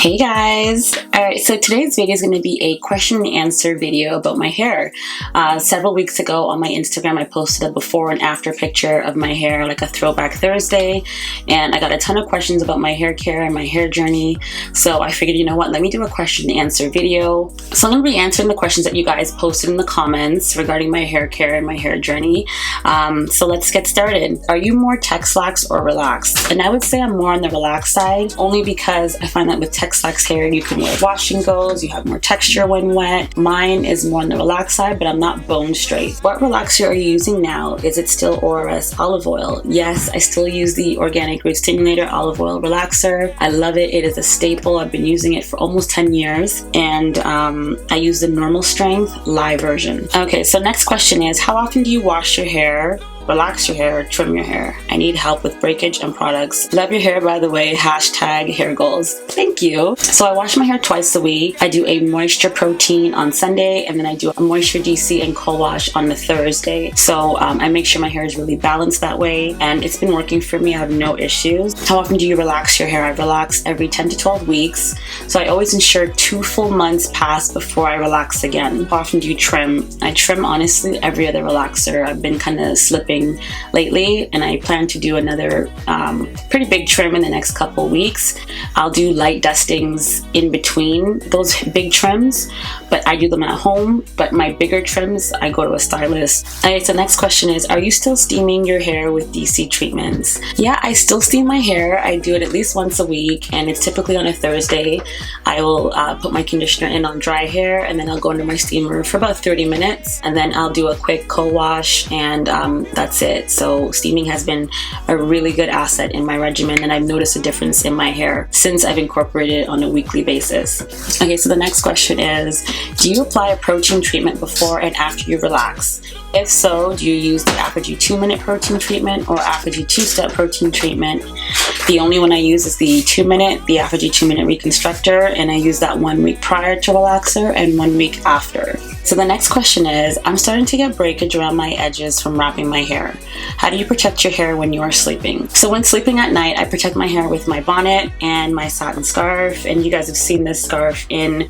Hey guys! Alright, so today's video is going to be a question and answer video about my hair. Several weeks ago on my Instagram I posted a before and after picture of my hair, like a throwback Thursday, and I got a ton of questions about my hair care and my hair journey, so I figured, you know what, let me do a question and answer video. So I'm going to be answering the questions that you guys posted in the comments regarding my hair care and my hair journey. So let's get started. Are you more Tex-Lax or relaxed? And I would say I'm more on the relaxed side, only because I find that with Tex-Lax hair you can wear wash and goes, you have more texture when wet. Mine is more on the relaxed side, but I'm not bone straight. What relaxer are you using now? Is it still ORS olive oil? Yes, I still use the Organic Root Stimulator olive oil relaxer. I love it. It is a staple. I've been using it for almost 10 years, and I use the normal strength live version. Okay, so next question is, how often do you wash your hair, relax your hair, or trim your hair? I need help with breakage and products. Love your hair, by the way. Hashtag hair goals. Thank you. So I wash my hair twice a week. I do a moisture protein on Sunday, and then I do a moisture DC and co-wash on the Thursday. So I make sure my hair is really balanced that way, and it's been working for me. I have no issues. How often do you relax your hair? I relax every 10 to 12 weeks. So I always ensure 2 full months pass before I relax again. How often do you trim? I trim honestly every other relaxer. I've been kind of slipping lately, and I plan to do another pretty big trim in the next couple weeks. I'll do light dustings in between those big trims, but I do them at home. But my bigger trims, I go to a stylist. Alright, so next question is, are you still steaming your hair with DC treatments? Yeah, I still steam my hair. I do it at least once a week, and it's typically on a Thursday. I will put my conditioner in on dry hair, and then I'll go under my steamer for about 30 minutes, and then I'll do a quick co-wash, and that's it. So steaming has been a really good asset in my regimen, and I've noticed a difference in my hair since I've incorporated it on a weekly basis. Okay, so the next question is, do you apply a protein treatment before and after you relax? If so, do you use the Apogee 2-minute protein treatment or Apogee 2-step protein treatment? The only one I use is the 2-minute, the Apogee 2-minute reconstructor, and I use that 1 week prior to relaxer and 1 week after. So the next question is, I'm starting to get breakage around my edges from wrapping my hair. How do you protect your hair when you are sleeping? So when sleeping at night, I protect my hair with my bonnet and my satin scarf, and you guys have seen this scarf in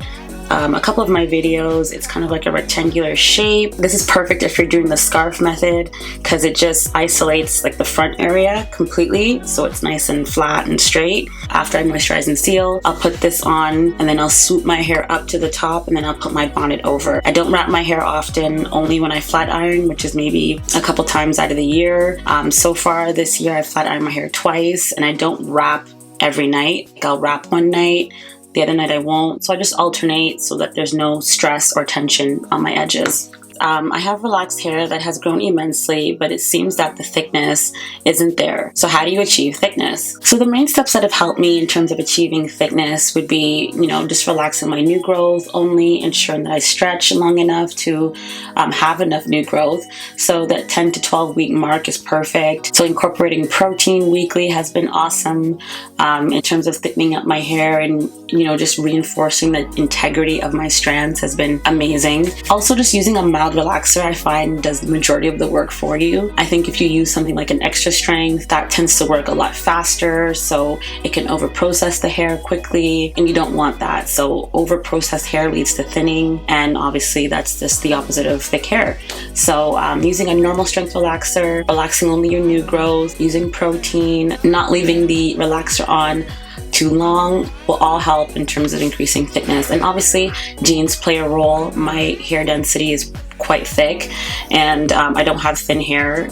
a couple of my videos. It's kind of like a rectangular shape. This is perfect if you're doing the scarf method because it just isolates like the front area completely, so it's nice and flat and straight. After I moisturize and seal, I'll put this on, and then I'll swoop my hair up to the top, and then I'll put my bonnet over. I don't wrap my hair often, only when I flat iron, which is maybe a couple times out of the year. So far this year I've flat ironed my hair twice, and I don't wrap every night. Like, I'll wrap one night, the other night I won't. So I just alternate so that there's no stress or tension on my edges. I have relaxed hair that has grown immensely, but it seems that the thickness isn't there. So how do you achieve thickness? So the main steps that have helped me in terms of achieving thickness would be, just relaxing my new growth, only ensuring that I stretch long enough to have enough new growth. So that 10 to 12 week mark is perfect. So incorporating protein weekly has been awesome in terms of thickening up my hair, and just reinforcing the integrity of my strands has been amazing. Also, just using a mild relaxer I find does the majority of the work for you. I think if you use something like an extra strength, that tends to work a lot faster, so it can over process the hair quickly, and you don't want that. So over processed hair leads to thinning, and obviously that's just the opposite of thick hair. So using a normal strength relaxer, relaxing only your new growth, using protein, not leaving the relaxer on too long will all help in terms of increasing thickness. And obviously genes play a role. My hair density is quite thick, and I don't have thin hair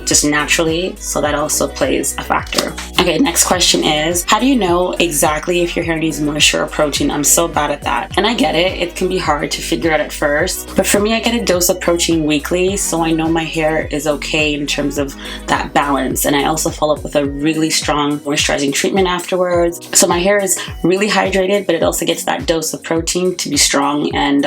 just naturally, so that also plays a factor. Okay, next question is, how do you know exactly if your hair needs moisture or protein? I'm so bad at that, and I get it. It can be hard to figure out at first, but for me, I get a dose of protein weekly, so I know my hair is okay in terms of that balance. And I also follow up with a really strong moisturizing treatment afterwards, so my hair is really hydrated, but it also gets that dose of protein to be strong and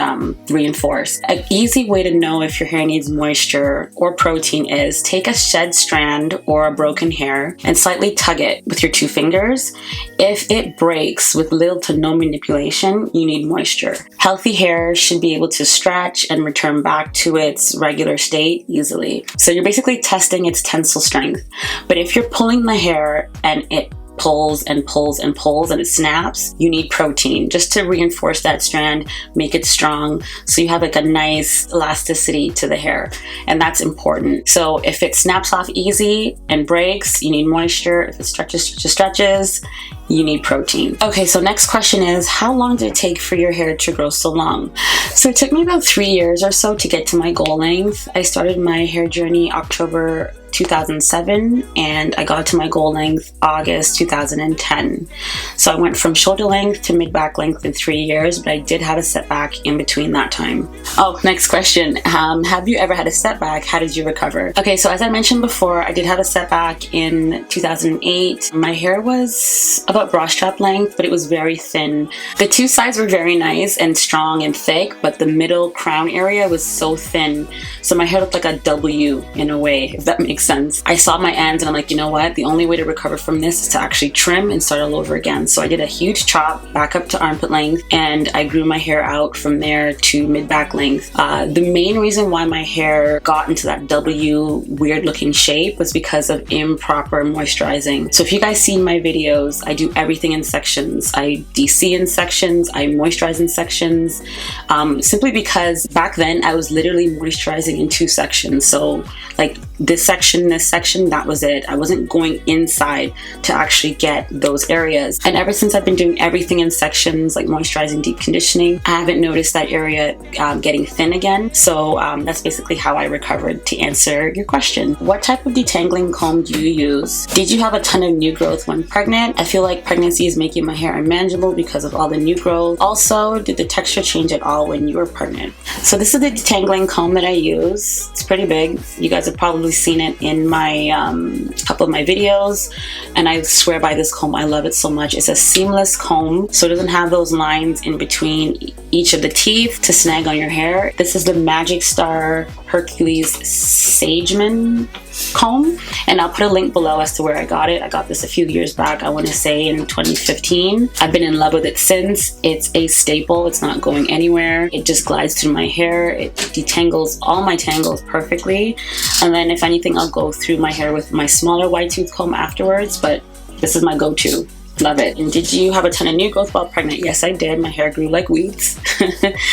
reinforced. An easy way to know if your hair needs moisture or protein is take a shed strand or a broken hair and slightly tug it with your 2 fingers. If it breaks with little to no manipulation, you need moisture. Healthy hair should be able to stretch and return back to its regular state easily. So you're basically testing its tensile strength. But if you're pulling the hair and it pulls and pulls and pulls and it snaps, you need protein just to reinforce that strand, make it strong, so you have like a nice elasticity to the hair, and that's important. So if it snaps off easy and breaks, you need moisture. If it stretches, you need protein. Okay, so next question is, how long did it take for your hair to grow so long? So it took me about 3 years or so to get to my goal length. I started my hair journey October 2007 and I got to my goal length August 2010. So I went from shoulder length to mid-back length in 3 years, but I did have a setback in between that time. Oh, next question. Have you ever had a setback? How did you recover? Okay, so as I mentioned before, I did have a setback in 2008. My hair was about bra strap length, but it was very thin. The two sides were very nice and strong and thick, but the middle crown area was so thin. So my hair looked like a W in a way, if that makes sense. I saw my ends and I'm like, you know what? The only way to recover from this is to actually trim and start all over again. So I did a huge chop back up to armpit length and I grew my hair out from there to mid-back length. The main reason why my hair got into that W weird looking shape was because of improper moisturizing. So if you guys see my videos, I do everything in sections. I DC in sections, I moisturize in sections, simply because back then I was literally moisturizing in 2 sections. So like this section, that was it. I wasn't going inside to actually get those areas. And ever since I've been doing everything in sections, like moisturizing, deep conditioning, I haven't noticed that area getting thin again. So that's basically how I recovered, to answer your question. What type of detangling comb do you use? Did you have a ton of new growth when pregnant? I feel like pregnancy is making my hair unmanageable because of all the new growth. Also, did the texture change at all when you were pregnant? So this is the detangling comb that I use. It's pretty big. You guys have probably seen it in my couple of my videos, and I swear by this comb. I love it so much. It's a seamless comb, so it doesn't have those lines in between each of the teeth to snag on your hair. This is the Magic Star Hercules Sageman comb, and I'll put a link below as to where I got it. I got this a few years back, I want to say in 2015. I've been in love with it since. It's a staple. It's not going anywhere. It just glides through my hair. It detangles all my tangles perfectly, and then if anything, I'll go through my hair with my smaller wide tooth comb afterwards, but this is my go-to. Love it. And did you have a ton of new growth while pregnant? Yes, I did. My hair grew like weeds.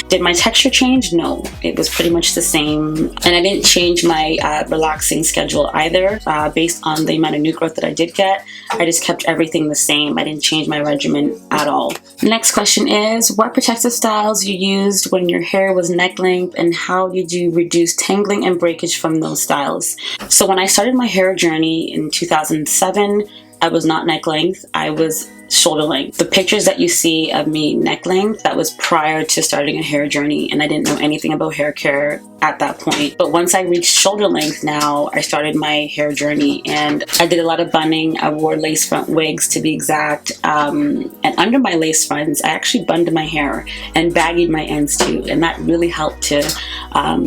Did my texture change? No, it was pretty much the same. And I didn't change my relaxing schedule either, based on the amount of new growth that I did get. I just kept everything the same. I didn't change my regimen at all. Next question is, what protective styles you used when your hair was neck length, and how did you reduce tangling and breakage from those styles? So when I started my hair journey in 2007, I was not neck length, I was shoulder length. The pictures that you see of me neck length, that was prior to starting a hair journey, and I didn't know anything about hair care at that point. But once I reached shoulder length now, I started my hair journey, and I did a lot of bunning. I wore lace front wigs, to be exact, and under my lace fronts I actually bunned my hair and baggied my ends too, and that really helped to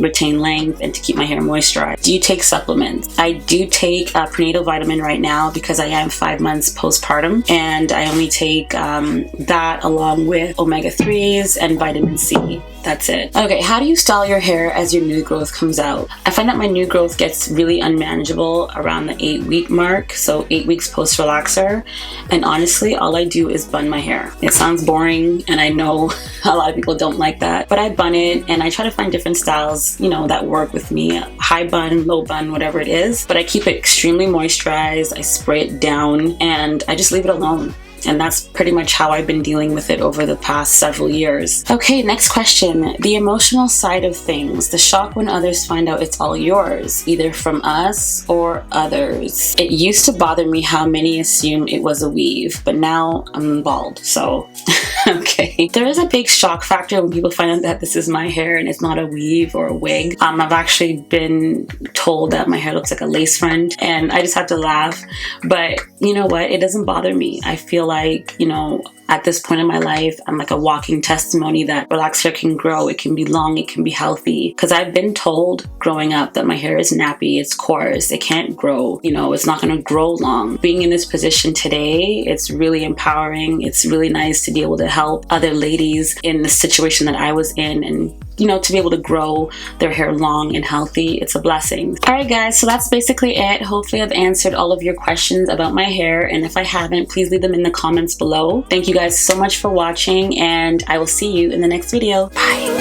retain length and to keep my hair moisturized. Do you take supplements? I do take prenatal vitamin right now because I am 5 months postpartum, and I only take that along with omega-3s and vitamin C. That's it. Okay, how do you style your hair as your new growth comes out? I find that my new growth gets really unmanageable around the 8-week mark, so 8 weeks post relaxer, and honestly all I do is bun my hair. It sounds boring, and I know a lot of people don't like that, but I bun it and I try to find different styles, you know, that work with me. High bun, low bun, whatever it is, but I keep it extremely moisturized. I spray it down and I just leave it alone. And that's pretty much how I've been dealing with it over the past several years. Okay, next question. The emotional side of things. The shock when others find out it's all yours, either from us or others. It used to bother me how many assume it was a weave, but now I'm bald, so okay. There is a big shock factor when people find out that this is my hair and it's not a weave or a wig. I've actually been told that my hair looks like a lace front, and I just have to laugh. But you know what? It doesn't bother me. I feel like, you know, at this point in my life, I'm like a walking testimony that relaxed hair can grow, it can be long, it can be healthy. Because I've been told growing up that my hair is nappy, it's coarse, it can't grow, you know, it's not going to grow long. Being in this position today, it's really empowering. It's really nice to be able to help other ladies in the situation that I was in and you know, to be able to grow their hair long and healthy. It's a blessing. All right, guys, so that's basically it. Hopefully I've answered all of your questions about my hair, and if I haven't, please leave them in the comments below. Thank you guys so much for watching, and I will see you in the next video. Bye.